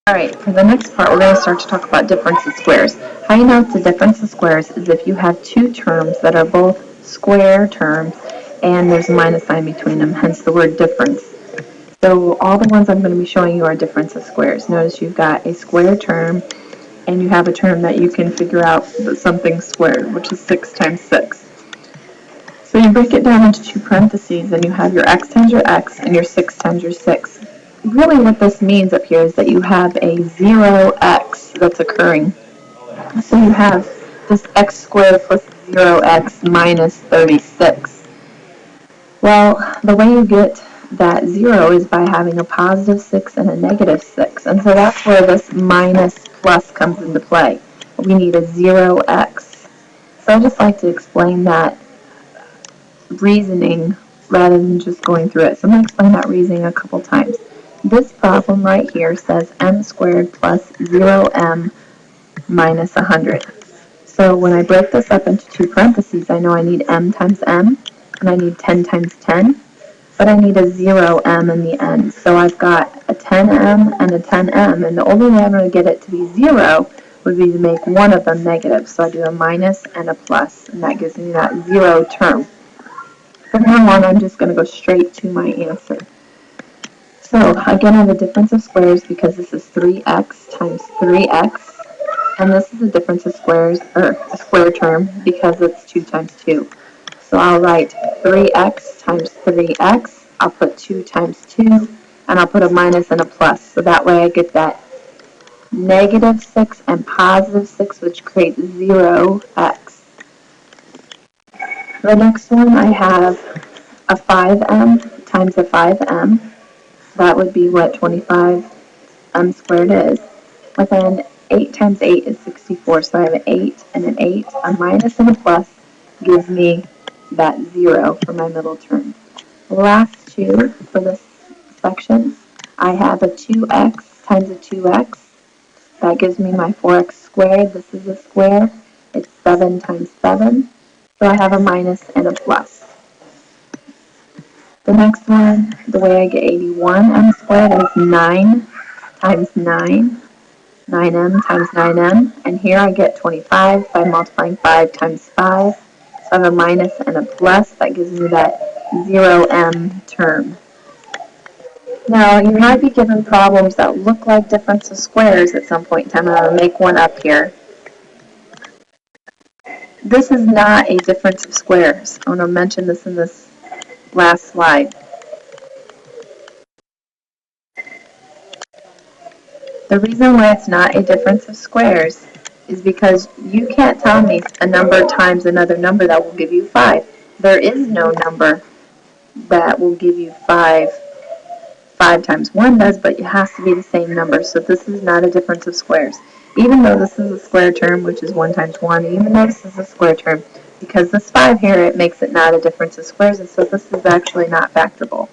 Alright, for the next part, we're going to start to talk about difference of squares. How you know it's a difference of squares is if you have two terms that are both square terms and there's a minus sign between them, hence the word difference. So all the ones I'm going to be showing you are difference of squares. Notice you've got a square term and you have a term that you can figure out that something's squared, which is 6 times 6. So you break it down into two parentheses and you have your x times your x and your 6 times your 6. Really what this means up here is that you have a 0x that's occurring. So you have this x squared plus 0x minus 36. Well, the way you get that 0 is by having a positive 6 and a negative 6. And so that's where this minus plus comes into play. We need a 0x. So I just like to explain that reasoning rather than just going through it. So I'm going to explain that reasoning a couple times. This problem right here says m squared plus 0m minus 100. So when I break this up into two parentheses, I know I need m times m, and I need 10 times 10, but I need a 0m in the end. So I've got a 10m and a 10m, and the only way I'm going to get it to be 0 would be to make one of them negative. So I do a minus and a plus, and that gives me that 0 term. From now on, I'm just going to go straight to my answer. So again, I have a difference of squares because this is 3x times 3x, and this is a difference of squares, or a square term, because it's 2 times 2. So I'll write 3x times 3x, I'll put 2 times 2, and I'll put a minus and a plus. So that way I get that negative 6 and positive 6, which creates 0x. The next one, I have a 5m times a 5m. That would be what 25m squared is. But then 8 times 8 is 64, so I have an 8 and an 8. A minus and a plus gives me that 0 for my middle term. The last two for this section, I have a 2x times a 2x. That gives me my 4x squared. This is a square. It's 7 times 7. So I have a minus and a plus. The next one, the way I get 81m squared is 9 times 9. 9m times 9m, and here I get 25 by multiplying 5 times 5. So I have a minus and a plus. That gives me that 0m term. Now, you might be given problems that look like difference of squares at some point in time. I'm going to make one up here. This is not a difference of squares. I want to mention this in this last slide. The reason why it's not a difference of squares is because you can't tell me a number times another number that will give you 5. There is no number that will give you 5. 5 times 1 does, but it has to be the same number. So this is not a difference of squares. Even though this is a square term, which is 1 times 1, even though this is a square term, because this 5 here, it makes it not a difference of squares, and so this is actually not factorable.